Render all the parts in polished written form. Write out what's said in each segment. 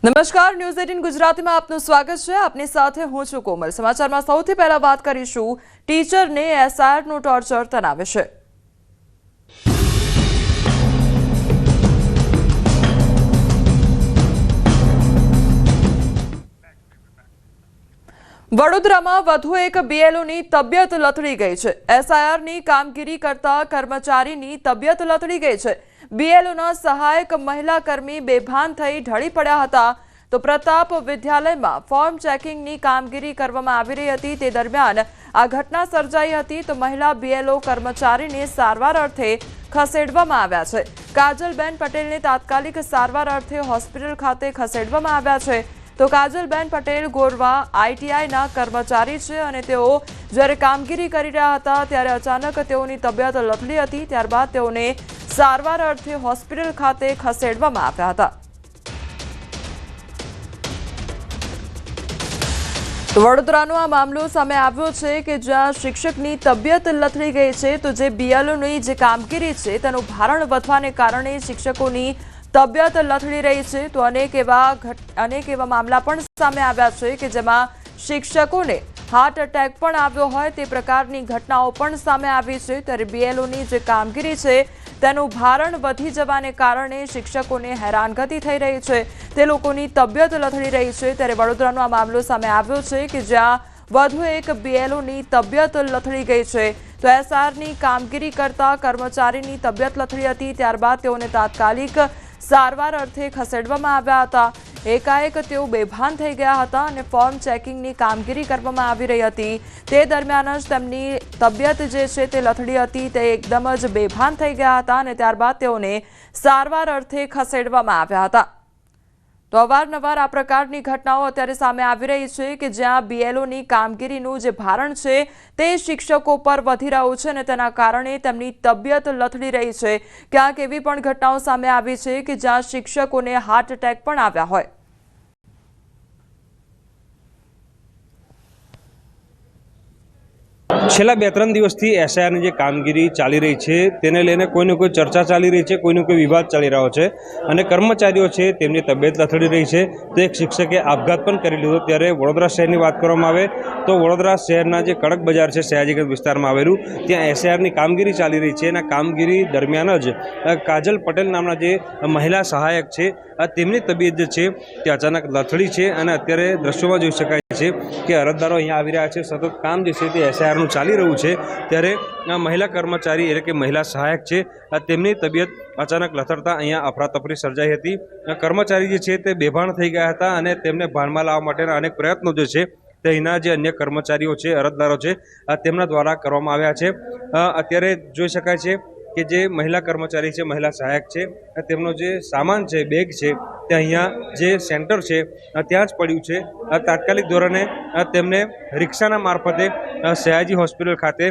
નમસ્કાર, ન્યૂઝ 18 ગુજરાતીમાં આપનું સ્વાગત છે। આપની સાથે હું છું કોમલ। સમાચારમાં સૌથી પહેલા વાત કરીશું ટીચરને એસઆરનું ટોર્ચર તણાવે છે। વડોદરામાં વધુ એક બીએલઓની તબિયત લથડી ગઈ છે। એસઆઈઆરની કામગીરી કરતા કર્મચારીની તબિયત લથડી ગઈ છે। બીએલઓના સહાયક મહિલા કર્મી બેભાન થઈ ઢળી પડ્યા હતા। તો પ્રતાપ વિદ્યાલયમાં ફોર્મ ચેકિંગની કામગીરી કરવામાં આવી રહી હતી। તે દરમિયાન આ ઘટના સર્જાઈ હતી। તો મહિલા બીએલઓ કર્મચારીને સારવાર અર્થે ખસેડવામાં આવ્યા છે। કાજલબેન પટેલને તાત્કાલિક સારવાર અર્થે હોસ્પિટલ ખાતે ખસેડવામાં આવ્યા છે। તો કાજલબેન પટેલ ગોરવા આઈટીઆઈના કર્મચારી છે અને તેઓ જ્યારે કામગીરી કરી રહ્યા હતા ત્યારે અચાનક તેઓની તબિયત લથડી હતી। ત્યારબાદ તેઓને સારવાર અર્થે હોસ્પિટલ ખાતે ખસેડવામાં આવ્યા હતા। વડોદરાનો આ મામલો સામે આવ્યો છે કે જ્યાં શિક્ષકની તબિયત લથડી ગઈ છે। તો જે બીએલઓની જે કામગીરી છે તેનું ભારણ વધવાને કારણે શિક્ષકોની તબિયત લથડી રહી છે। તો અનેક એવા મામલા પણ સામે આવ્યા છે કે જેમાં શિક્ષકોને હાર્ટ એટેક પણ આવ્યો હોય તે પ્રકારની ઘટનાઓ પણ સામે આવી છે। ત્યારે બીએલઓની જે કામગીરી છે તેનું ભારણ વધી જવાને કારણે શિક્ષકોને હેરાનગતિ થઈ રહી છે। તે લોકોની તબિયત લથડી રહી છે। ત્યારે વડોદરાનો આ મામલો સામે આવ્યો છે કે જ્યાં વધુ એક બીએલઓની તબિયત લથડી ગઈ છે। તો એસઆરની કામગીરી કરતા કર્મચારીની તબિયત લથડી હતી। ત્યારબાદ તેઓને તાત્કાલિક સારવાર અર્થે ખસેડવામાં આવ્યા હતા। એકાએક તેઓ બેભાન થઈ ગયા હતા અને ફોર્મ ચેકિંગની કામગીરી કરવામાં આવી રહી હતી। તે દરમિયાન જ તેમની તબિયત જે છે તે લથડી હતી। તે એકદમ જ બેભાન થઈ ગયા હતા અને ત્યારબાદ તેઓને સારવાર અર્થે ખસેડવામાં આવ્યા હતા। તો અવારનવાર આ પ્રકારની ઘટનાઓ અત્યારે સામે આવી રહી છે કે જ્યાં બીએલઓની કામગીરીનું જે ભારણ છે તે શિક્ષકો પર વધી રહ્યું છે અને તેના કારણે તેમની તબિયત લથડી રહી છે। ક્યાંક એવી પણ ઘટનાઓ સામે આવી છે કે જ્યાં શિક્ષકોને હાર્ટ એટેક પણ આવ્યા હોય। છેલ્લા 2-3 દિવસથી એસઆઈઆરની જે કામગીરી ચાલી રહી છે તેને લઈને કોઈને કોઈ ચર્ચા ચાલી રહી છે, કોઈને કોઈ વિવાદ ચાલી રહ્યો છે અને કર્મચારીઓ છે તેમની તબિયત લથડી રહી છે। તો એક શિક્ષકે આપઘાત પણ કરી લીધો। ત્યારે વડોદરા શહેરની વાત કરવામાં આવે તો વડોદરા શહેરના જે કડક બજાર છે સયાજીગંજ વિસ્તારમાં આવેલું, ત્યાં એસઆઈઆરની કામગીરી ચાલી રહી છે। અને કામગીરી દરમિયાન જ કાજલ પટેલ નામના જે મહિલા સહાયક છે તેમની તબિયત જે છે તે અચાનક લથડી છે અને અત્યારે દ્રશ્યોમાં જોઈ શકાય છે કે અરજદારો અહીંયા આવી રહ્યા છે। સતત કામ જે છે તે એસઆઈઆરનું ચાલી રહ્યું છે ત્યારે મહિલા કર્મચારી એટલે કે મહિલા સહાયક છે તેમની તબિયત અચાનક લથડતા અહીંયા અફરાતફરી સર્જાઈ હતી। કર્મચારી જે છે તે બેભાન થઈ ગયા હતા અને તેમને ભાનમાં લાવવા માટેના અનેક પ્રયત્નો જે છે તે અહીંના જે અન્ય કર્મચારીઓ છે, અરજદારો છે તેમના દ્વારા કરવામાં આવ્યા છે। અત્યારે જોઈ શકાય છે કે જે મહિલા કર્મચારી છે, મહિલા સહાયક છે, તેમનો જે સામાન છે, બેગ છે તે અહીંયા જે સેન્ટર છે ત્યાં જ પડ્યું છે। તાત્કાલિક ધોરણે તેમને રિક્ષાના મારફતે સયાજી હોસ્પિટલ ખાતે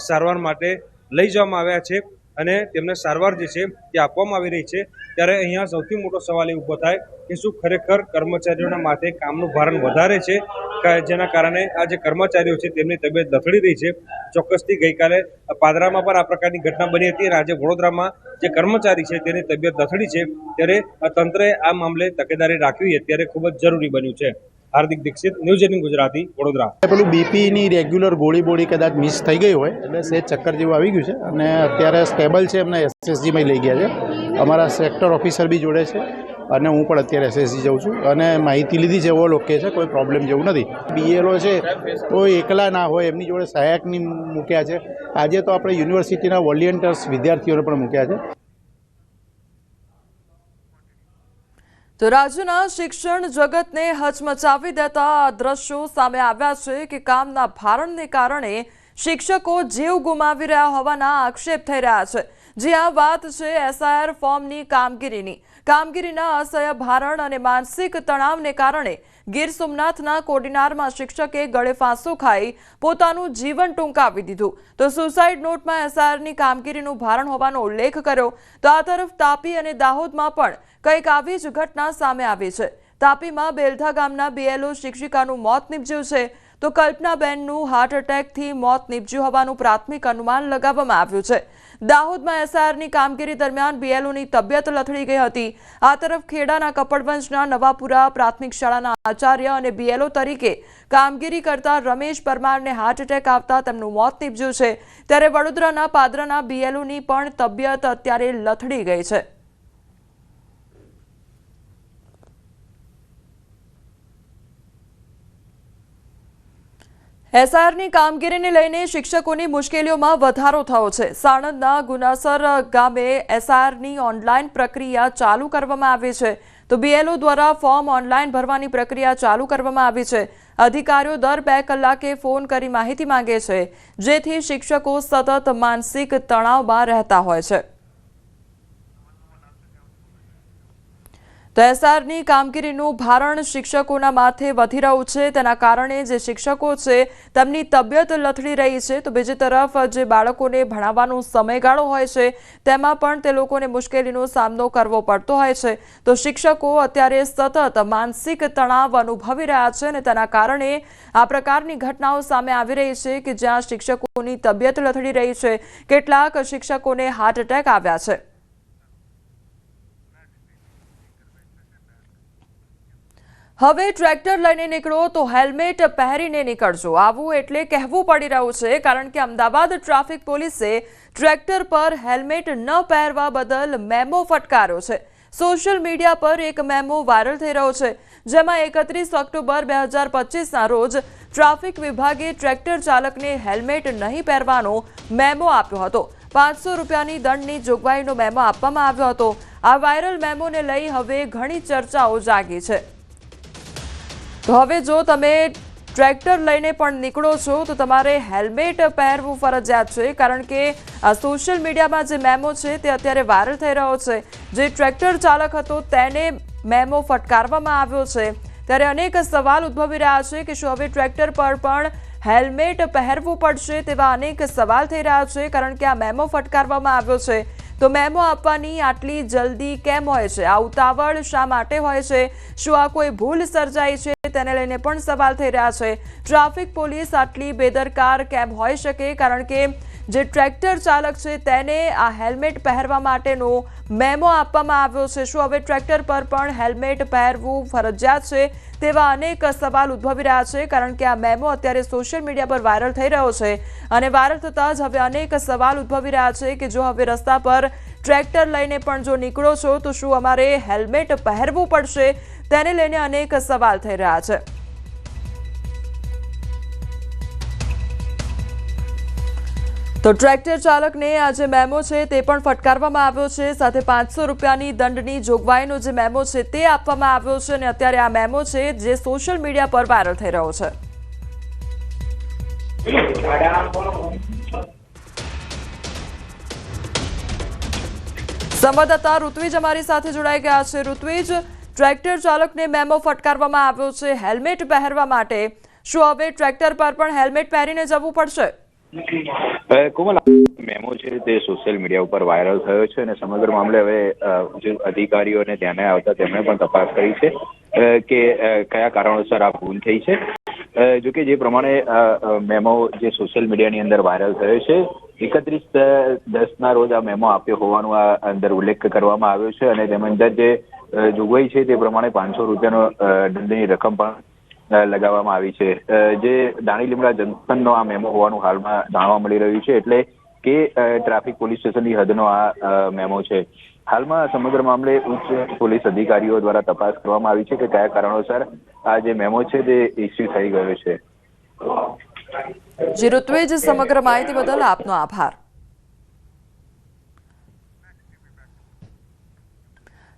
સારવાર માટે લઈ જવામાં આવ્યા છે અને તેમને સારવાર જે છે તે આપવામાં આવી રહી છે। ત્યારે અહીંયા સૌથી મોટો સવાલ એ ઊભો થાય કે શું ખરેખર કર્મચારીઓના માથે કામનું ભારણ વધારે છે જેના કારણે આ જે કર્મચારીઓ છે તેમની તબિયત લથડી રહી છે। ચોક્કસથી ગઈકાલે પાદરામાં પણ આ પ્રકારની ઘટના બની હતી અને આજે વડોદરામાં જે કર્મચારી છે તેની તબિયત લથડી છે। ત્યારે તંત્રએ આ મામલે તકેદારી રાખવી અત્યારે ખૂબ જ જરૂરી બન્યું છે। હાર્દિક દીક્ષિત, ન્યૂઝ 18 ગુજરાતી, વડોદરા। પેલું બીપીની રેગ્યુલર ગોળી કદાચ મિસ થઈ ગઈ હોય એટલે સેજ ચક્કર જેવું આવી ગયું છે અને અત્યારે સ્ટેબલ છે। એમને એસએસજીમાં લઈ ગયા છે। અમારા સેક્ટર ઓફિસર બી જોડે છે અને હું પણ અત્યારે એસએસજી જાઉં છું અને માહિતી લીધી છે। એવો લોકો છે કોઈ પ્રોબ્લેમ જેવું નથી। બીએલઓ છે કોઈ એકલા ના હોય, એમની જોડે સહાયકની મૂક્યા છે। આજે તો આપણે યુનિવર્સિટીના વોલિયન્ટર્સ વિદ્યાર્થીઓને પણ મૂક્યા છે। તો રાજ્યના શિક્ષણ જગતને હચમચાવી દેતા આ દ્રશ્યો સામે આવ્યા છે કે કામના ભારણને કારણે શિક્ષકો જીવ ગુમાવી રહ્યા હોવાના આક્ષેપ થઈ રહ્યા છે। જે આ વાત છે એસઆઈઆર ફોર્મની કામગીરીના અસહ્ય ભારણ અને માનસિક તણાવને કારણે ગીર સોમનાથના કોડીનારમાં શિક્ષકે ગળે ફાંસો ખાઈ પોતાનું જીવન ટૂંકાવી દીધું। તો સુસાઇડ નોટમાં એસઆઈઆરની કામગીરીનું ભારણ હોવાનો ઉલ્લેખ કર્યો। તો આ તરફ તાપી અને દાહોદમાં પણ કંઈક આવી જ ઘટના સામે આવી છે। તાપીમાં બેલધા ગામના બીએલઓ શિક્ષિકાનું મોત નીપજ્યું છે। તો કલ્પનાબેનનું હાર્ટ એટેકથી મોત નીપજ્યું હોવાનું પ્રાથમિક અનુમાન લગાવવામાં આવ્યું છે। દાહોદમાં એસઆઈઆરની કામગીરી દરમિયાન બીએલઓની તબિયત લથડી ગઈ હતી। આ તરફ ખેડાના કપડવંજના નવાપુરા પ્રાથમિક શાળાના આચાર્ય અને બીએલઓ તરીકે કામગીરી કરતા રમેશ પરમારને હાર્ટ એટેક આવતા તેમનું મોત નીપજ્યું છે। ત્યારે વડોદરાના પાદરાના બીએલઓની પણ તબિયત અત્યારે લથડી ગઈ છે। એસઆઈઆરની કામગીરીને લઈને શિક્ષકોની મુશ્કેલીઓમાં વધારો થયો છે। સાણંદના ગુનાસર ગામે એસઆઈઆરની ઓનલાઈન પ્રક્રિયા ચાલુ કરવામાં આવી છે, તો બીએલઓ દ્વારા ફોર્મ ઓનલાઈન ભરવાની પ્રક્રિયા ચાલુ કરવામાં આવી છે। અધિકારીઓ દર 2 કલાકે ફોન કરી માહિતી માંગે છે, જેથી શિક્ષકો સતત માનસિક તણાવમાં રહેતા હોય છે। તો એસઆઈઆરની કામગીરીનું ભારણ શિક્ષકોના માથે વધી રહ્યું છે। તેના કારણે જે શિક્ષકો છે તેમની તબિયત લથડી રહી છે, તો બીજી તરફ જે બાળકોને ભણાવવાનો સમયગાળો હોય છે તેમાં પણ તે લોકોને મુશ્કેલીનો સામનો કરવો પડતો હોય છે। તો શિક્ષકો અત્યારે સતત માનસિક તણાવ અનુભવી રહ્યા છે અને તેના કારણે આ પ્રકારની ઘટનાઓ સામે આવી રહી છે કે જ્યાં શિક્ષકોની તબિયત લથડી રહી છે। કેટલાક શિક્ષકોને હાર્ટ એટેક આવ્યા છે। હવે ટ્રેક્ટર લઈને નીકળો તો હેલ્મેટ પહેરીને નીકળજો, આવું એટલે કહેવું પડી રહ્યું છે, કારણ કે અમદાવાદ ટ્રાફિક પોલીસે ટ્રેક્ટર પર હેલ્મેટ ન પહેરવા બદલ મેમો ફટકાર્યો છે। સોશિયલ મીડિયા પર એક મેમો વાયરલ થઈ રહ્યો છે, જેમાં 31 ઓક્ટોબર 2025ના રોજ ટ્રાફિક વિભાગે ટ્રેક્ટર ચાલકને હેલ્મેટ નહીં પહેરવાનો મેમો આપ્યો હતો। 500 રૂપિયાની દંડની જોગવાઈનો મેમો આપવામાં આવ્યો હતો। આ વાયરલ મેમોને લઈ હવે ઘણી ચર્ચાઓ જાગી છે। તો હવે જો તમે ટ્રેક્ટર લઈને પણ નીકળો છો તો તમારે હેલ્મેટ પહેરવું ફરજિયાત છે, કારણ કે આ સોશિયલ મીડિયામાં જે મેમો છે તે અત્યારે વાયરલ થઈ રહ્યો છે। જે ટ્રેક્ટર ચાલક હતો તેને મેમો ફટકારવામાં આવ્યો છે। ત્યારે અનેક સવાલ ઉદ્ભવી રહ્યા છે કે શું હવે ટ્રેક્ટર પર પણ હેલ્મેટ પહેરવું પડશે, તેવા અનેક સવાલ થઈ રહ્યા છે, કારણ કે આ મેમો ફટકારવામાં આવ્યો છે। તો મેમો આપવાની આટલી જલ્દી કેમ હોય છે? આ ઉતાવળ શા માટે હોય છે? શું આ કોઈ ભૂલ સર્જાઈ છે? તેને લઈને પણ સવાલ થઈ રહ્યા છે। ટ્રાફિક પોલીસ આટલી બેદરકાર કેમ હોઈ શકે? કારણ કે જે ટ્રેક્ટર ચાલક છે તેને આ હેલ્મેટ પહેરવા માટેનો મેમો આપવામાં આવ્યો છે। શું હવે ટ્રેક્ટર પર પણ હેલ્મેટ પહેરવું ફરજિયાત છે? તેવા અનેક સવાલ ઉદ્ભવી રહ્યા છે, કારણ કે આ મેમો અત્યારે સોશિયલ મીડિયા પર વાયરલ થઈ રહ્યો છે અને વાયરલ થતાં જ હવે અનેક સવાલ ઉદ્ભવી રહ્યા છે કે જો હવે રસ્તા પર ટ્રેક્ટર લઈને પણ જો નીકળો છો તો શું અમારે હેલ્મેટ પહેરવું પડશે? તેને લઈને અનેક સવાલ થઈ રહ્યા છે। તો ટ્રેક્ટર ચાલકને આ જે મેમો છે તે પણ ફટકારવામાં આવ્યો છે, સાથે 500 રૂપિયાની દંડની જોગવાઈનો જે મેમો છે તે આપવામાં આવ્યો છે અને અત્યારે આ મેમો છે જે સોશિયલ મીડિયા પર વાયરલ થઈ રહ્યો છે। સંવાદદાતા ઋત્વિજ અમારી સાથે જોડાઈ ગયા છે। ઋત્વિજ, ટ્રેક્ટર ચાલકને મેમો ફટકારવામાં આવ્યો છે હેલ્મેટ પહેરવા માટે, શું હવે ટ્રેક્ટર પર પણ હેલ્મેટ પહેરીને જવું પડશે? કોમલ, મેમો છે તે સોશિયલ મીડિયા ઉપર વાયરલ થયો છે અને સમગ્ર મામલે હવે જે અધિકારીઓને ધ્યાને આવતા તેમણે પણ તપાસ કરી છે કે કયા કારણોસર આ ભૂલ થઈ છે। જોકે જે પ્રમાણે મેમો જે સોશિયલ મીડિયાની અંદર વાયરલ થયો છે, 31/10ના રોજ આ મેમો આપ્યો હોવાનો આ અંદર ઉલ્લેખ કરવામાં આવ્યો છે અને તેની અંદર જે જોગવાઈ છે તે પ્રમાણે 500 રૂપિયાનો દંડની રકમ પણ લગાવવામાં આવી છે। જે દાણી લીમડા જંકશનનો આ મેમો હોવાનું હાલમાં જાણવા મળી રહ્યું છે, એટલે કે ટ્રાફિક પોલીસ સ્ટેશનની હદનો આ મેમો છે। હાલમાં સમગ્ર મામલે ઉચ્ચ પોલીસ અધિકારીઓ દ્વારા તપાસ કરવામાં આવી છે કે કયા કારણોસર આ જે મેમો છે તે ઇસ્યુ થઈ ગયો છે। જી ઋત્વિજ, સમગ્ર માહિતી બદલ આપનો આભાર।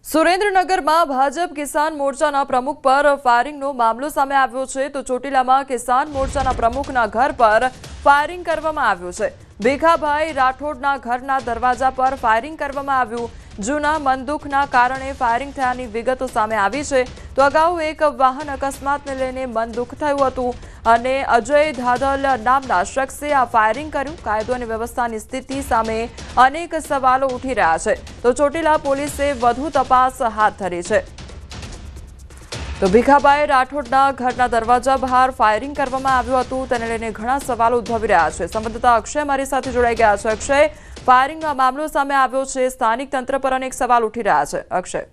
સુરેન્દ્રનગરમાં ભાજપ કિસાન મોરચાના પ્રમુખ પર ફાયરિંગનો મામલો સામે આવ્યો છે, તો ચોટીલામાં કિસાન મોરચાના પ્રમુખના ઘર પર ફાયરિંગ કરવામાં આવ્યું છે। ભીખાભાઈ રાઠોડના ઘરના દરવાજા પર ફાયરિંગ કરવામાં આવ્યું। જૂના બંદૂકના કારણે ફાયરિંગ થયાની વિગતો સામે આવી છે। તો અગાઉ એક વાહન અકસ્માતને લઈને મન દુઃખ થયું હતું અને અજય ધાધલ નામના શખ્સે આ ફાયરિંગ કર્યું। કાયદો અને વ્યવસ્થાની સ્થિતિ સામે અનેક સવાલો ઉઠી રહ્યા છે। તો ચોટીલા પોલીસે વધુ તપાસ હાથ ધરી છે। તો ભીખાભાઈ રાઠોડના ઘરના દરવાજા બહાર ફાયરિંગ કરવામાં આવ્યું હતું, તેને લઈને ઘણા સવાલો ઉદ્ભવી રહ્યા છે। સંવાદદાતા અક્ષય મારી સાથે જોડાઈ ગયા છે। અક્ષય, ફાયરિંગનો મામલો સામે આવ્યો છે, સ્થાનિક તંત્ર પર અનેક સવાલ ઉઠી રહ્યા છે। અક્ષય,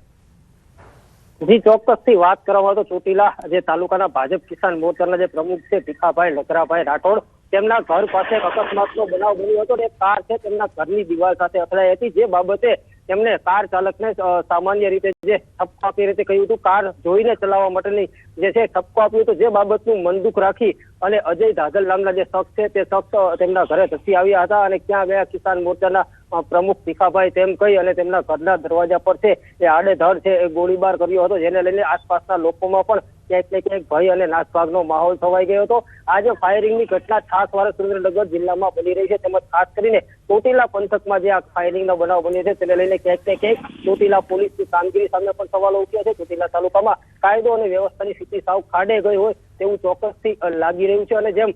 જી ચોક્કસથી વાત કરવામાં તો ચોટીલા જે તાલુકાના ભાજપ કિસાન મોરચાના જે પ્રમુખ છે ભીખાભાઈ લખરાભાઈ રાઠોડ, તેમના ઘર પાસે અકસ્માતનો બનાવ બન્યો હતો। એક કાર છે તેમના ઘરની દિવાલ સાથે અથડાઈ હતી, જે બાબતે તેમને કાર ચાલકને સામાન્ય રીતે જે ઠપકો આપી રીતે કહ્યું હતું, કાર જોઈને ચલાવવા માટેની જે છે ઠપકો આપ્યું હતું, જે બાબતનું મનદુખ રાખી અને અજય ધાગલ નામના જે શખ્સ છે તે શખ્સ તેમના ઘરે ધસી આવ્યા હતા અને ક્યાં ગયા કિસાન મોરચાના પ્રમુખ ભીખાભાઈ તેમ કહી અને તેમના ઘરના દરવાજા પર છે એ આડેધડ છે એ ગોળીબાર કર્યો હતો, જેને લઈને આસપાસના લોકોમાં પણ ક્યાંક ને ક્યાંક ભય અને નાસભાગનો માહોલ છવાઈ ગયો હતો। આજે ફાયરિંગની ઘટના છાસવાડા સુરેન્દ્રનગર જિલ્લામાં બની રહી છે, તેમજ ખાસ કરીને ચોટીલા પંથકમાં જે આ ફાયરિંગનો બનાવ બન્યો છે તેને લઈને ક્યાંક ને ક્યાંક ચોટીલા પોલીસની કામગીરી સામે પણ સવાલો ઉઠ્યા છે। ચોટીલા તાલુકામાં કાયદો અને વ્યવસ્થાની સ્થિતિ સાવ ખાડે ગઈ હોય તેવું ચોક્કસથી લાગી રહ્યું છે અને જેમ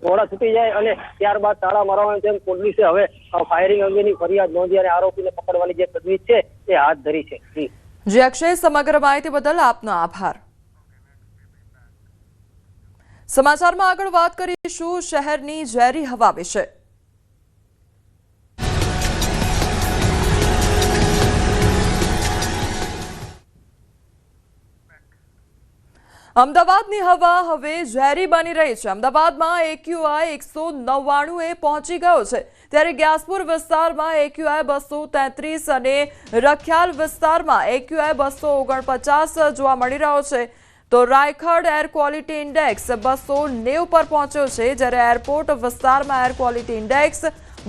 ઘોડા છૂટી જાય અને ત્યારબાદ તાળા મારવાની જેમ પોલીસે હવે ફાયરિંગ અંગેની ફરિયાદ નોંધી અને આરોપીને પકડવાની જે તજવીજ છે એ હાથ ધરી છે। જી અક્ષય, સમગ્ર માહિતી બદલ આપનો આભાર। સમાચારમાં આગળ વાત કરીશું શહેરની ઝેરી હવા વિશે। અમદાવાદની હવા હવે ઝેરી બની રહી છે। અમદાવાદમાં AQI 199 પહોંચી ગયો છે, ત્યારે ગ્યાસપુર વિસ્તારમાં AQI 233 અને રખિયાલ વિસ્તારમાં AQI 249 જોવા મળી રહ્યો છે। તો રાયખડ એર ક્વોલિટી ઇન્ડેક્સ 290 પર પહોંચ્યો છે, જ્યારે એરપોર્ટ વિસ્તારમાં એર ક્વોલિટી ઇન્ડેક્સ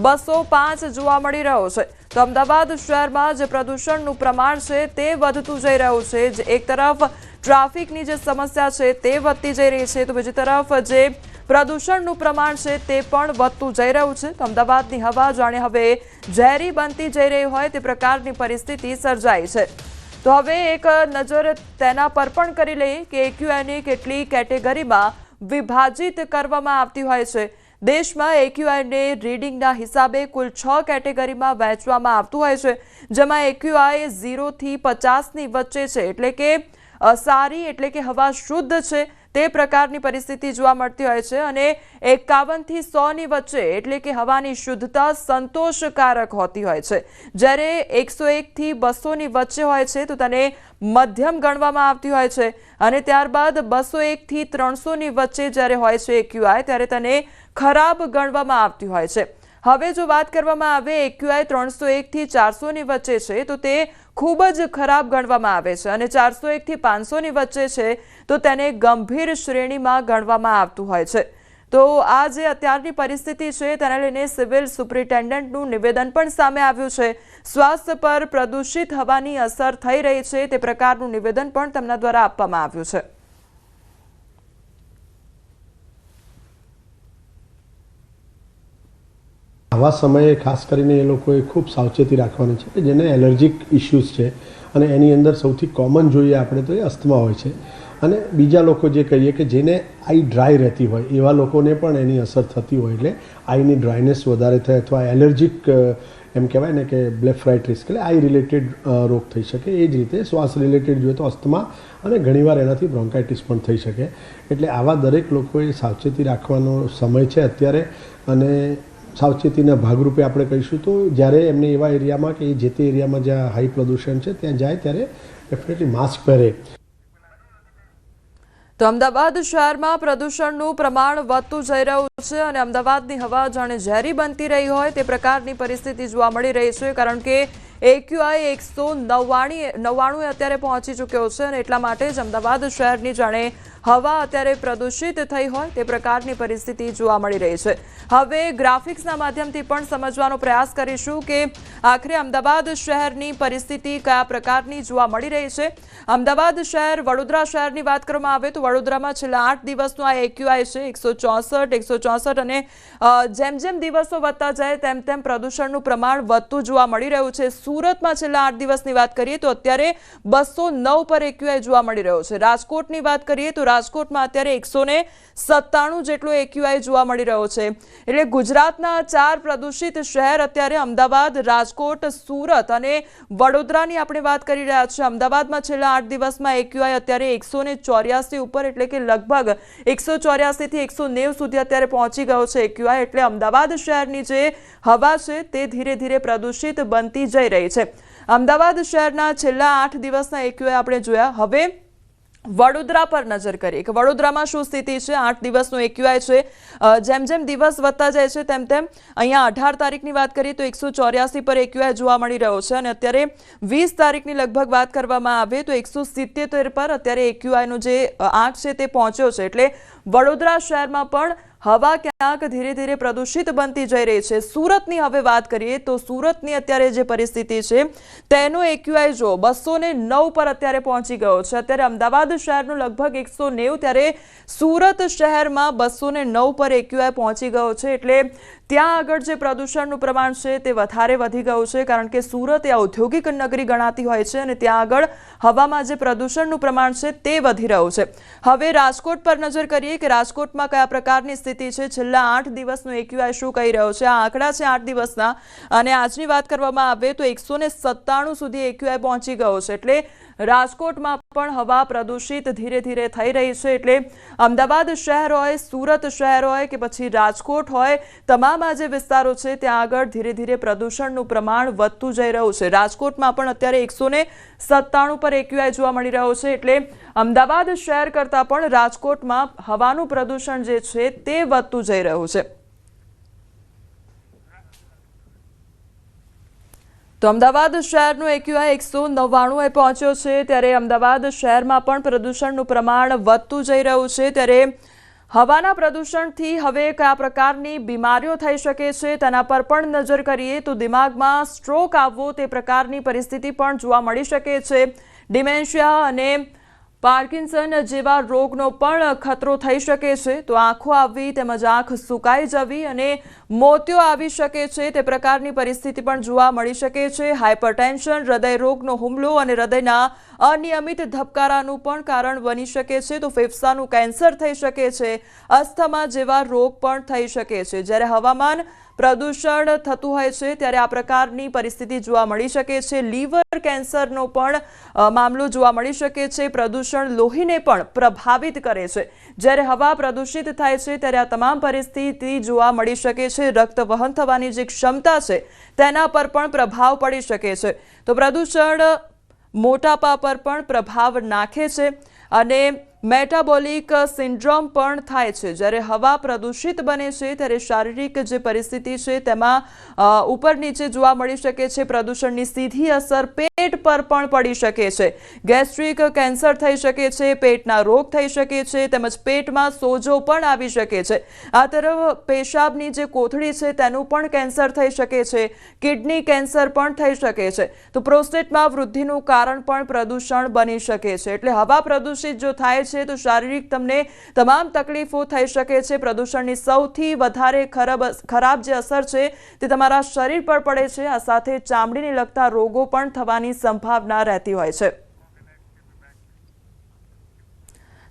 205 જોવા મળી રહ્યો છે। તો અમદાવાદ શહેરમાં જે પ્રદૂષણનું પ્રમાણ છે તે વધતું જઈ રહ્યું છે। એક તરફ ટ્રાફિકની જે સમસ્યા છે તે વધતી જઈ રહી છે, તો બીજી તરફ જે પ્રદૂષણનું પ્રમાણ છે તે પણ વધતું જઈ રહ્યું છે। તો અમદાવાદની હવા જાણે હવે ઝેરી બનતી જઈ રહી હોય તે પ્રકારની પરિસ્થિતિ સર્જાઈ છે। તો હવે એક નજર તેના પર પણ કરી લઈએ કે AQIને કેટલી કેટેગરીમાં વિભાજિત કરવામાં આવતી હોય છે। દેશમાં AQIને રીડિંગના હિસાબે કુલ 6 કેટેગરીમાં વહેંચવામાં આવતું હોય છે, જેમાં AQI 0 થી 50ની વચ્ચે છે, એટલે કે સારી એટલે કે હવા શુદ્ધ છે તે પ્રકારની પરિસ્થિતિ જોવા મળતી હોય છે, અને 51 થી 100ની વચ્ચે એટલે કે હવાની શુદ્ધતા સંતોષકારક હોતી હોય છે, જ્યારે 101 થી 200ની વચ્ચે હોય છે તો તેને મધ્યમ ગણવામાં આવતી હોય છે, અને ત્યારબાદ 201 થી 300ની વચ્ચે જ્યારે હોય છે AQI ત્યારે તેને ખરાબ ગણવામાં આવતી હોય છે। હવે જો વાત કરવામાં આવે AQI 301 થી 400ની વચ્ચે છે તો તે ખૂબ જ ખરાબ ગણવામાં આવે છે, અને 401 થી 500ની વચ્ચે છે તો તેને ગંભીર શ્રેણીમાં ગણવામાં આવતું હોય છે। તો આ જે અત્યારની પરિસ્થિતિ છે તેને લઈને સિવિલ સુપ્રિન્ટેન્ડન્ટનું નિવેદન પણ સામે આવ્યું છે। સ્વાસ્થ્ય પર પ્રદૂષિત હવાની અસર થઈ રહી છે તે પ્રકારનું નિવેદન પણ તેમના દ્વારા આપવામાં આવ્યું છે। આવા સમયે ખાસ કરીને એ લોકોએ ખૂબ સાવચેતી રાખવાની છે કે જેને એલર્જીક ઇશ્યુઝ છે, અને એની અંદર સૌથી કોમન જોઈએ આપણે તો એ અસ્થમા હોય છે, અને બીજા લોકો જે કહીએ કે જેને આઈ ડ્રાય રહેતી હોય એવા લોકોને પણ એની અસર થતી હોય, એટલે આઈની ડ્રાયનેસ વધારે થાય અથવા એલર્જીક એમ કહેવાય ને કે બ્લેફરાઇટિસ એટલે આઈ રિલેટેડ રોગ થઈ શકે। એ જ રીતે શ્વાસ રિલેટેડ જોઈએ તો અસ્થમા અને ઘણીવાર એનાથી બ્રોન્કાઇટિસ પણ થઈ શકે। એટલે આવા દરેક લોકોએ સાવચેતી રાખવાનો સમય છે અત્યારે, અને સાવચેતીના ભાગરૂપે આપણે કહીશું તો જ્યારે એમને એવા એરિયામાં કે જે તે એરિયામાં જ્યાં હાઈ પ્રદૂષણ છે ત્યાં જાય ત્યારે ડેફિનેટલી માસ્ક પહેરે। તો અમદાવાદ શહેરમાં પ્રદૂષણનું પ્રમાણ વધતું જઈ રહ્યું છે, અને અમદાવાદની હવા જાણે ઝેરી બનતી રહી હોય તે પ્રકારની પરિસ્થિતિ જોવા મળી રહી છે, કારણ કે AQI 199 અત્યારે પહોંચી ચૂક્યો છે, અને એટલા માટે જ અમદાવાદ શહેરની જાણે હવા અત્યારે પ્રદૂષિત થઈ હોય તે પ્રકારની પરિસ્થિતિ જોવા મળી રહી છે। હવે ગ્રાફિક્સના માધ્યમથી પણ સમજવાનો પ્રયાસ કરીશું કે આખરે અમદાવાદ શહેરની પરિસ્થિતિ કયા પ્રકારની જોવા મળી રહી છે। અમદાવાદ શહેર વડોદરા શહેરની વાત કરવામાં આવે તો વડોદરામાં છેલ્લા 8 દિવસનું આ AQI છે 164, અને જેમ જેમ દિવસો વધતા જાય તેમ તેમ પ્રદૂષણનું પ્રમાણ વધતું જોવા મળી રહ્યું છે। સુરતમાં છેલ્લા 8 દિવસની વાત કરીએ તો અત્યારે 209 પર AQI જોવા મળી રહ્યો છે। રાજકોટની વાત કરીએ તો રાજકોટમાં અત્યારે 197 જેટલો એક્યુઆઈ જોવા મળી રહ્યો છે. એટલે ગુજરાતના 4 પ્રદૂષિત શહેર અત્યારે અમદાવાદ, રાજકોટ, સુરત અને વડોદરાની આપણે વાત કરી રહ્યા છીએ. અમદાવાદમાં છેલ્લા 8 દિવસમાં એક્યુઆઈ અત્યારે 184 ઉપર, એટલે કે લગભગ 184 થી 190 સુધી અત્યારે પહોંચી ગયો છે એક્યુઆઈ. એટલે અમદાવાદ શહેરની જે હવા છે તે ધીરે ધીરે પ્રદૂષિત બનતી જઈ રહી છે. અમદાવાદ શહેરના છેલ્લા 8 દિવસના એક્યુઆઈ આપણે જોયા. હવે વડોદરા પર નજર કરીએ કે વડોદરામાં શું સ્થિતિ છે. 8 દિવસનો એક્યુઆઈ છે. જેમ જેમ દિવસ વધતા જાય છે તેમ તેમ અહીંયા 18 તારીખની વાત કરીએ તો 184 પર એક્યુઆઈ જોવા મળી રહ્યો છે અને અત્યારે 20 તારીખની લગભગ વાત કરવામાં આવે તો 177 પર અત્યારે એક્યુઆઈનો જે આંક છે તે પહોંચ્યો છે. એટલે વડોદરા શહેરમાં પણ હવા ક્યાંક ધીરે ધીરે પ્રદૂષિત બનતી જઈ રહી છે. સુરતની હવે વાત કરીએ તો સુરતની અત્યારે જે પરિસ્થિતિ છે તેનો એક્યુઆઈ જો 209 પર અત્યારે પહોંચી ગયો છે. અત્યારે અમદાવાદ શહેરનું લગભગ 190, ત્યારે સુરત શહેરમાં 209 પર એક્યુઆઈ પહોંચી ગયો છે. એટલે ત્યાં આગળ જે પ્રદૂષણનું પ્રમાણ છે તે વધારે વધી ગયું છે, કારણ કે સુરત એ ઔદ્યોગિક નગરી ગણાતી હોય છે અને ત્યાં આગળ હવામાં જે પ્રદૂષણનું પ્રમાણ છે તે વધી રહ્યું છે. હવે રાજકોટ પર નજર કરીએ કે રાજકોટમાં કયા પ્રકારની સ્થિતિ છે. છેલ્લા 8 દિવસનો એક્યુઆઈ શું કહી રહ્યો છે. આ આંકડા છે 8 દિવસના અને આજની વાત કરવામાં આવે તો 197 સુધી એક્યુઆઈ પહોંચી ગયો છે. એટલે રાજકોટમાં પણ હવા પ્રદૂષિત ધીરે ધીરે થઈ રહી છે. એટલે અમદાવાદ શહેર હોય, સુરત શહેર હોય કે પછી રાજકોટ હોય, તમામ આ જે વિસ્તારો છે ત્યાં આગળ ધીરે ધીરે પ્રદૂષણનું પ્રમાણ વધતું જઈ રહ્યું છે. રાજકોટમાં પણ અત્યારે 197 પર એક્યુઆઈ જોવા મળી રહ્યો છે. એટલે અમદાવાદ શહેર કરતાં પણ રાજકોટમાં હવાનું પ્રદૂષણ જે છે તે વધતું જઈ રહ્યું છે. તો અમદાવાદ શહેરનો એક્યુઆઈ 199 એ પહોંચ્યો છે. ત્યારે અમદાવાદ શહેરમાં પણ પ્રદૂષણનું પ્રમાણ વધતું જઈ રહ્યું છે. ત્યારે હવાના પ્રદૂષણથી હવે કયા પ્રકારની બીમારીઓ થઈ શકે છે તેના પર પણ નજર કરીએ તો દિમાગમાં સ્ટ્રોક આવવો તે પ્રકારની પરિસ્થિતિ પણ જોવા મળી શકે છે. ડિમેન્શિયા અને પાર્કિન્સન જેવા રોગનો પણ ખતરો થઈ શકે છે. તો આંખો આવવી તેમજ આંખ સુકાઈ જવી અને મોતિયો આવી શકે છે તે પ્રકારની પરિસ્થિતિ પણ જોવા મળી શકે છે. હાઇપરટેન્શન, હૃદયરોગનો હુમલો અને હૃદયના અનિયમિત ધબકારાનું પણ કારણ બની શકે છે. તો ફેફસાનું કેન્સર થઈ શકે છે. અસ્થમા જેવા રોગ પણ થઈ શકે છે. જ્યારે હવામાન પ્રદૂષણ થતું હોય છે ત્યારે આ પ્રકારની પરિસ્થિતિ જોવા મળી શકે છે. લીવર કેન્સરનો પણ મામલો જોવા મળી શકે છે. પ્રદૂષણ લોહીને પણ પ્રભાવિત કરે છે. જ્યારે હવા પ્રદૂષિત થાય છે ત્યારે આ તમામ પરિસ્થિતિ જોવા મળી શકે છે. રક્ત વહન થવાની જે ક્ષમતા છે તેના પર પણ પ્રભાવ પડી શકે છે. તો પ્રદૂષણ મોટાપા પર પણ પ્રભાવ નાખે છે અને મેટાબોલિક સિન્ડ્રોમ પણ થાય છે. જ્યારે હવા પ્રદૂષિત બને છે ત્યારે શારીરિક જે પરિસ્થિતિ છે તેમાં ઉપર નીચે જોવા મળી શકે છે. પ્રદૂષણની સીધી અસર પેટ પર પણ પડી શકે છે. ગેસ્ટ્રિક કેન્સર થઈ શકે છે, પેટના રોગ થઈ શકે છે, તેમજ પેટમાં સોજો પણ આવી શકે છે. આ તરફ પેશાબની જે કોથળી છે તેનું પણ કેન્સર થઈ શકે છે. કિડની કેન્સર પણ થઈ શકે છે. તો પ્રોસ્ટેટમાં વૃદ્ધિનું કારણ પણ પ્રદૂષણ બની શકે છે. એટલે હવા પ્રદૂષિત જો થાય છે તો શારીરિક તમને તમામ તકલીફો થઈ શકે છે. પ્રદૂષણની સૌથી વધારે ખરાબ જે અસર છે તે તમારા શરીર પર પડે છે. આ સાથે ચામડીને લગતા રોગો પણ થવાની સંભાવના રહેતી હોય છે.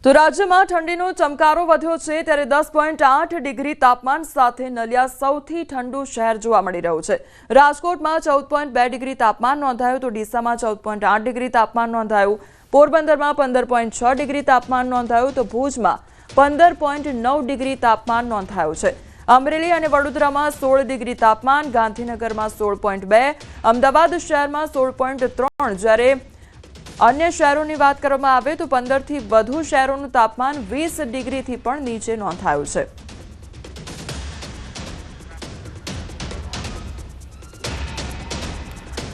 તો રાજ્યમાં ઠંડીનો ચમકારો વધ્યો છે. ત્યારે 10.8 ડિગ્રી તાપમાન સાથે નલિયા સૌથી ઠંડુ શહેર જોવા મળી રહ્યું છે. રાજકોટમાં 14.2 ડિગ્રી તાપમાન નોંધાયું તો ડીસામાં 14.8 ડિગ્રી તાપમાન નોંધાયું. પોરબંદરમાં 15.6 ડિગ્રી તાપમાન નોંધાયું તો ભુજમાં 15.9 ડિગ્રી તાપમાન નોંધાયું છે. અમરેલી અને વડોદરામાં 16 ડિગ્રી તાપમાન, ગાંધીનગરમાં 16.2, અમદાવાદ શહેરમાં 16.3, જ્યારે અન્ય શહેરોની વાત કરવામાં આવે તો 15 થી વધુ શહેરોનું તાપમાન 20 ડિગ્રીથી પણ નીચે નોંધાયું છે.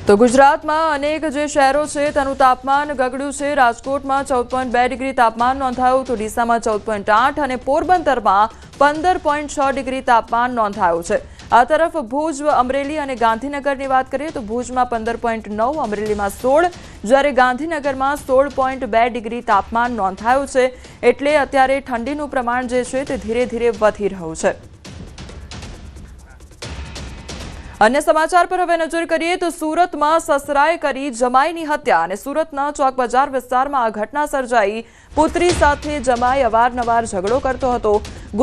તો ગુજરાતમાં અનેક જે શહેરો છે તેનું તાપમાન ગગડ્યું છે. રાજકોટમાં 14.2 ડિગ્રી તાપમાન નોંધાયું તો ડીસામાં 14.8 અને પોરબંદરમાં 15.6 ડિગ્રી તાપમાન નોંધાયું છે. આ તરફ ભુજ, અમરેલી અને ગાંધીનગરની વાત કરીએ તો ભુજમાં 15.9, અમરેલીમાં 16, જ્યારે ગાંધીનગરમાં 16.2 ડિગ્રી તાપમાન નોંધાયું છે. એટલે અત્યારે ઠંડીનું પ્રમાણ જે છે તે ધીરે ધીરે વધી રહ્યું છે. અન્ય સમાચાર પર હવે નજર કરીએ તો સુરતમાં સસરાએ કરી જમાઈની હત્યા અને સુરતના ચોક બજાર વિસ્તારમાં આ ઘટના સર્જાઈ। પુત્રી સાથે જમાઈ અવારનવાર ઝઘડો કરતો હતો।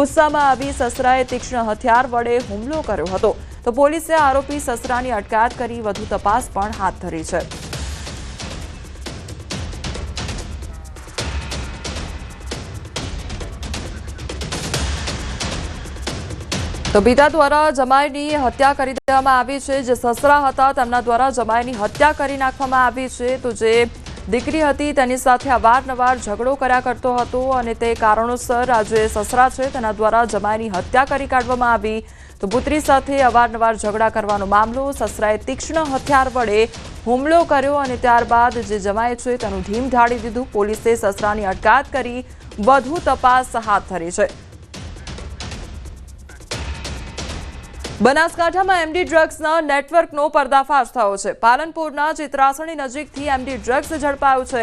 ગુસ્સામાં આવી સસરાએ તીક્ષ્ણ હથિયાર વડે હુમલો કર્યો હતો તો પોલીસે આરોપી સસરાની અટકાયત કરી વધુ તપાસ પણ હાથ ધરી છે। તો પિતા દ્વારા જમાઈની હત્યા કરી દેવામાં આવી છે। જે સસરા હતા તેમના દ્વારા જમાઈની હત્યા કરી નાખવામાં આવી છે। તો જે દીકરી હતી તેની સાથે અવારનવાર ઝઘડો કર્યા કરતો હતો અને તે કારણોસર આ જે સસરા છે તેના દ્વારા જમાઈની હત્યા કરી કાઢવામાં આવી। તો પુત્રી સાથે અવારનવાર ઝઘડા કરવાનો મામલો, સસરાએ તીક્ષ્ણ હથિયાર વડે હુમલો કર્યો અને ત્યારબાદ જે જમાઈ છે તેનું ઢીમ ઢાળી દીધું। પોલીસે સસરાની અટકાયત કરી વધુ તપાસ હાથ ધરી છે। બનાસકાંઠામાં એમડી ડ્રગ્સના નેટવર્કનો પર્દાફાશ થયો છે। પાલનપુરના ચિત્રાસણી નજીકથી એમડી ડ્રગ્સ ઝડપાયું છે।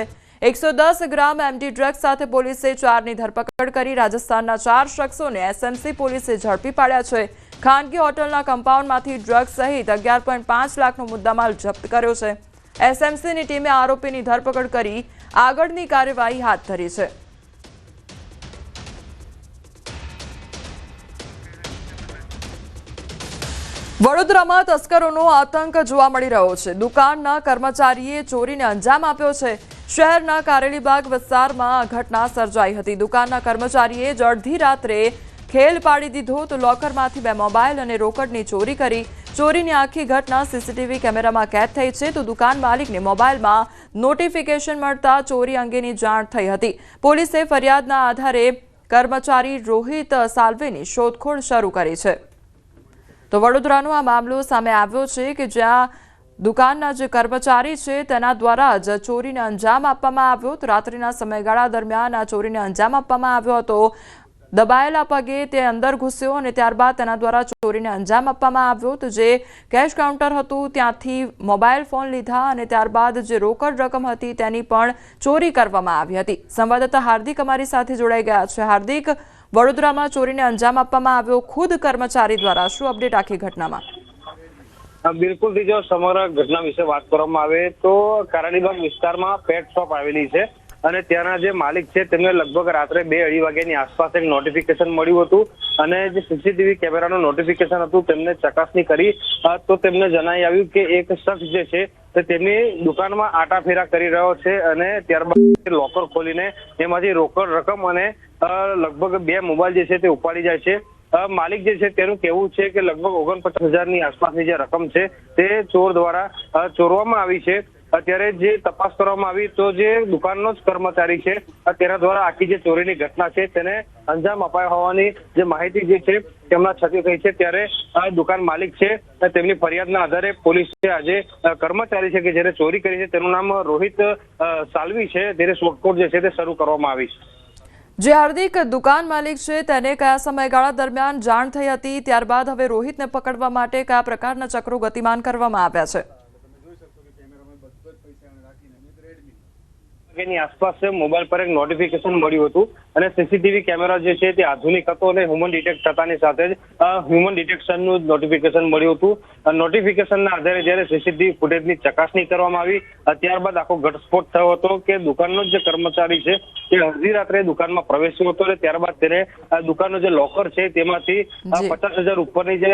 110 ગ્રામ એમડી ડ્રગ્સ સાથે પોલીસે 4ની ધરપકડ કરી। રાજસ્થાનના 4 શખ્સોને એસએમસી પોલીસે ઝડપી પાડ્યા છે। ખાનગી હોટલના કમ્પાઉન્ડમાંથી ડ્રગ્સ સહિત 11.5 લાખનો મુદ્દામાલ જપ્ત કર્યો છે। એસએમસીની ટીમે આરોપીની ધરપકડ કરી આગળની કાર્યવાહી હાથ ધરી છે। વડોદરામાં તસ્કરોનો આતંક જોવા મળી રહ્યો છે। દુકાનના કર્મચારીએ ચોરીને અંજામ આપ્યો છે। શહેરના કારેલીબાગ વિસ્તારમાં આ ઘટના સર્જાઈ હતી। દુકાનના કર્મચારીએ જ અડધી રાત્રે ખેલ પાડી દીધો તો લોકરમાંથી 2 મોબાઈલ અને રોકડની ચોરી કરી। ચોરીની આખી ઘટના સીસીટીવી કેમેરામાં કેદ થઈ છે। તો દુકાન માલિકને મોબાઈલમાં નોટિફિકેશન મળતા ચોરી અંગેની જાણ થઈ હતી। પોલીસે ફરિયાદના આધારે કર્મચારી રોહિત સાલ્વેની શોધખોળ શરૂ કરી છે। તો વડોદરાનો આ મામલો સામે આવ્યો છે કે જ્યાં દુકાનના જે કર્મચારી છે તેના દ્વારા જ ચોરીને અંજામ આપવામાં આવ્યો। તો રાત્રિના સમયગાળા દરમિયાન આ ચોરીને અંજામ આપવામાં આવ્યો હતો। દબાયેલા પગે તે અંદર ઘૂસ્યો અને ત્યારબાદ તેના દ્વારા ચોરીને અંજામ આપવામાં આવ્યો। તો જે કેશ કાઉન્ટર હતું ત્યાંથી મોબાઈલ ફોન લીધા અને ત્યારબાદ જે રોકડ રકમ હતી તેની પણ ચોરી કરવામાં આવી હતી। સંવાદદાતા હાર્દિક અમારી સાથે જોડાઈ ગયા છે। હાર્દિક, વડોદરામાં ચોરીને અંજામ આપવામાં આવ્યો ખુદ કર્મચારી દ્વારા, શું અપડેટ આખી ઘટનામાં? બિલકુલ, જો સમગ્ર ઘટના વિશે વાત કરવામાં આવે તો કારેલીબાગ વિસ્તારમાં પેટ શોપ આવેલી છે અને ત્યાંના જે માલિક છે તેમને લગભગ રાત્રે 2-2:30 વાગ્યાની આસપાસ એક નોટિફિકેશન મળ્યું હતું અને જે સીસીટીવી કેમેરાનું નોટિફિકેશન હતું તેમને ચકાસણી કરી તો તેમને જણાઈ આવ્યું કે એક શખ્સ જે છે તે તેમની દુકાનમાં આટાફેરા કરી રહ્યો છે અને ત્યારબાદ લોકર ખોલીને એમાંથી રોકડ રકમ અને લગભગ 2 મોબાઈલ જે છે તે ઉપાડી જાય છે। માલિક જે છે તેનું કહેવું છે કે લગભગ 49,000ની આસપાસની જે રકમ છે તે ચોર દ્વારા ચોરવામાં આવી છે। અત્યારે જે તપાસ કરવામાં આવી તો જે દુકાનનો જ કર્મચારી છે તેના દ્વારા આખી જે ચોરીની ઘટના છે તેને અંજામ અપાયો હોવાની જે માહિતી જે છે તેમના છતી થઈ છે। ત્યારે આ દુકાન માલિક છે તેમની ફરિયાદના આધારે પોલીસે આજે કર્મચારી છે કે જેને ચોરી કરી છે તેનું નામ રોહિત સાલ્વી છે તેને શોધખોળ જે છે તે શરૂ કરવામાં આવી છે। જે હાર્દિક, દુકાન માલિક છે તેને કયા સમયગાળા દરમિયાન જાણ થઈ હતી, ત્યારબાદ હવે રોહિતને પકડવા માટે કયા પ્રકારના ચક્રો ગતિમાન કરવામાં આવ્યા છે? ની આસપાસ મોબાઈલ પર એક નોટિફિકેશન મળ્યું હતું અને સીસીટીવી કેમેરા જે છે તે આધુનિક હતો અને હ્યુમન ડિટેક્ટ થતાની સાથે જ હ્યુમન ડિટેક્શનનું નોટિફિકેશન મળ્યું હતું। નોટિફિકેશનના આધારે જ્યારે સીસીટીવી ફૂટેજની ચકાસણી કરવામાં આવી ત્યારબાદ આખો ઘટસ્ફોટ થયો હતો કે દુકાનનો જે કર્મચારી છે તે અડધી રાત્રે દુકાનમાં પ્રવેશ્યો હતો અને ત્યારબાદ તેને દુકાનનો જે લોકર છે તેમાંથી 50,000 ઉપરની જે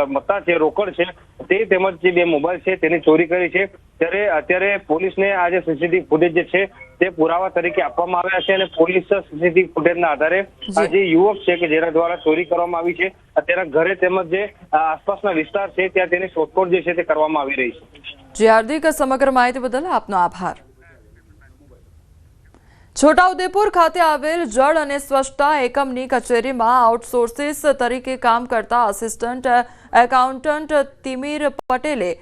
મત્તા છે, રોકડ છે તે તેમજ જે 2 મોબાઈલ છે તેની ચોરી કરી છે। ત્યારે અત્યારે પોલીસને આ જે સીસીટીવી ફૂટેજ જે છે તે પુરાવા તરીકે આપવામાં આવ્યા છે અને પોલીસ સીસીટીવી ફૂટેજના આધારે આ જે યુવક છે કે જેના દ્વારા ચોરી કરવામાં આવી છે તેના ઘરે તેમજ જે આસપાસના વિસ્તાર છે ત્યાં તેની શોધખોળ જે છે તે કરવામાં આવી રહી છે। જી હાર્દિક, સમગ્ર માહિતી બદલ આપનો આભાર। છોટાઉદેપુર ખાતે આવેલ જળ અને સ્વચ્છતા એકમની કચેરીમાં આઉટસોર્સિસ તરીકે કામ કરતા આસિસ્ટન્ટ એકાઉન્ટન્ટ તિમિર પટેલે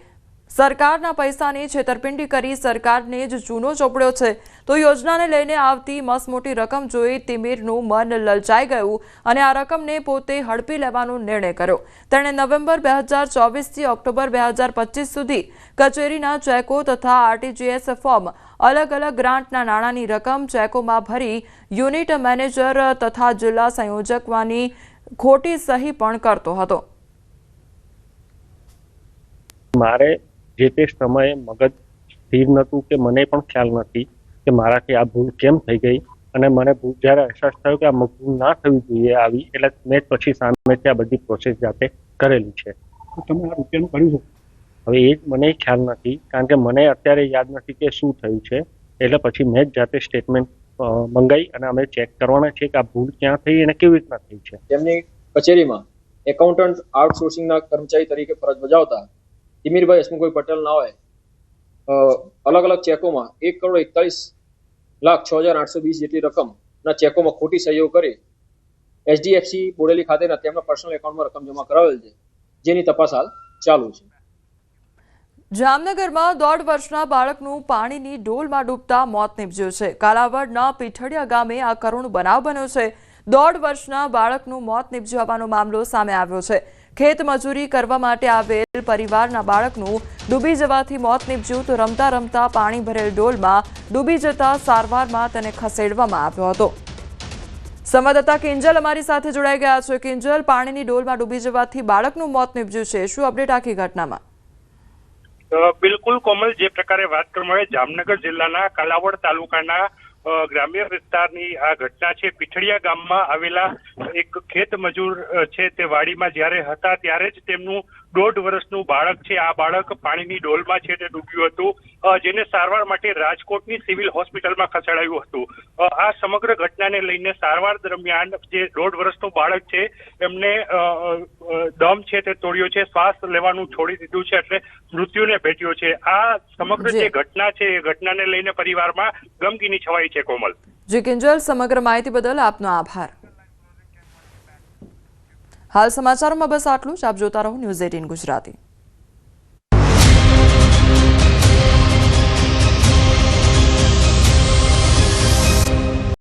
સરકારના પૈસાની છેતરપિંડી કરી સરકારને જ ચૂનો ચોપડ્યો છે। તો યોજનાને લઈને આવતી મસમોટી રકમ જોઈ તિમિરનું મન લલચાઈ ગયું અને આ રકમને પોતે હડપી લેવાનો નિર્ણય કર્યો। તેણે નવેમ્બર 2024થી ઓક્ટોબર 2025 સુધી કચેરીના ચેકો તથા આરટીજીએસ ફોર્મ, અલગ અલગ ગ્રાન્ટના નાણાંની રકમ ચેકોમાં ભરી યુનિટ મેનેજર તથા જિલ્લા સંયોજકવાની ખોટી સહી પણ કરતો હતો। મારે જે તે સમયે મગજ સ્થિર નહોતું કે મને પણ ખ્યાલ નથી કે મારાથી આ ભૂલ કેમ થઈ ગઈ, અને મને જ્યારે અહેસાસ થયો કે આ ભૂલ ના થવી જોઈએ આવી, એટલે મેં પછી સામેથી આ બધી પ્રોસેસ જાતે કરેલી છે. તમે આ રૂપિયાનું કર્યું છે? હવે એ જ મને ખ્યાલ નથી, કારણ કે મને અત્યારે યાદ નથી કે શું થયું છે. એટલે પછી મેં જ જાતે સ્ટેટમેન્ટ મંગાવી અને અમે ચેક કરવાના છે કે આ ભૂલ ક્યાં થઈ અને કેવી રીતના થઈ છે. તેમની કચેરીમાં એકાઉન્ટન્ટ આઉટસોર્સિંગના કર્મચારી તરીકે ફરજ બજાવતા તિમિરભાઈ હસમુખભાઈ પટેલ નાઓએ અલગ અલગ ચેકોમાં 1,41,06,820 જેટલી રકમના ચેકોમાં ખોટી સહીઓ કરી HDFC બોડેલી ખાતેના તેમના પર્સનલ એકાઉન્ટમાં રકમ જમા કરાવેલ છે, જેની તપાસ હાલ ચાલુ છે. જામનગરમાં 1.5 વર્ષના બાળકનું પાણીની ડોલમાં ડૂબતા મોત નીપજ્યું છે. કાલાવડના પીઠડિયા ગામે આ કરુણ બનાવ બન્યો છે. 1.5 વર્ષના બાળકનું મોત નીપજ્યું હોવાનો મામલો સામે આવ્યો છે. ખેત મજૂરી કરવા માટે આવેલ પરિવારના બાળકનું ડૂબી જવાથી મોત નીપજ્યું તો રમતા રમતા પાણી ભરેલ ડોલમાં ડૂબી જતા સારવારમાં તેને ખસેડવામાં આવ્યો હતો. સંવાદદાતા કિંજલ અમારી સાથે જોડાઈ ગયા છે. કિંજલ, પાણીની ડોલમાં ડૂબી જવાથી બાળકનું મોત નીપજ્યું છે, શું અપડેટ આખી ઘટનામાં? બિલકુલ કોમલ, જે પ્રકારે વાત કરવામાં આવે જામનગર જિલ્લાના કાલાવડ તાલુકાના ગ્રામ્ય વિસ્તારની આ ઘટના છે. પીઠડિયા ગામમાં આવેલા એક ખેત મજૂર છે તે વાડીમાં જ્યારે હતા ત્યારે જ તેમનું 1.5 વર્ષનું બાળક છે, આ બાળક પાણીની ડોલમાં છે તે ડૂબ્યું હતું, જેને સારવાર માટે રાજકોટની સિવિલ હોસ્પિટલમાં ખસેડાયું હતું. આ સમગ્ર ઘટનાને લઈને સારવાર દરમિયાન જે 1.5 વર્ષનું બાળક છે એમને દમ છે તે તોડ્યો છે, શ્વાસ લેવાનું છોડી દીધું છે, એટલે મૃત્યુને ભેટ્યો છે. આ સમગ્ર જે ઘટના છે એ ઘટનાને લઈને પરિવારમાં ગમગીની છવાઈ છે. કોમલ. જી કિંજલ, સમગ્ર માહિતી બદલ આપનો આભાર. હાલ સમાચારોમાં બસ આટલું જ. આપ જોતા રહો ન્યૂઝ 18 ગુજરાતી.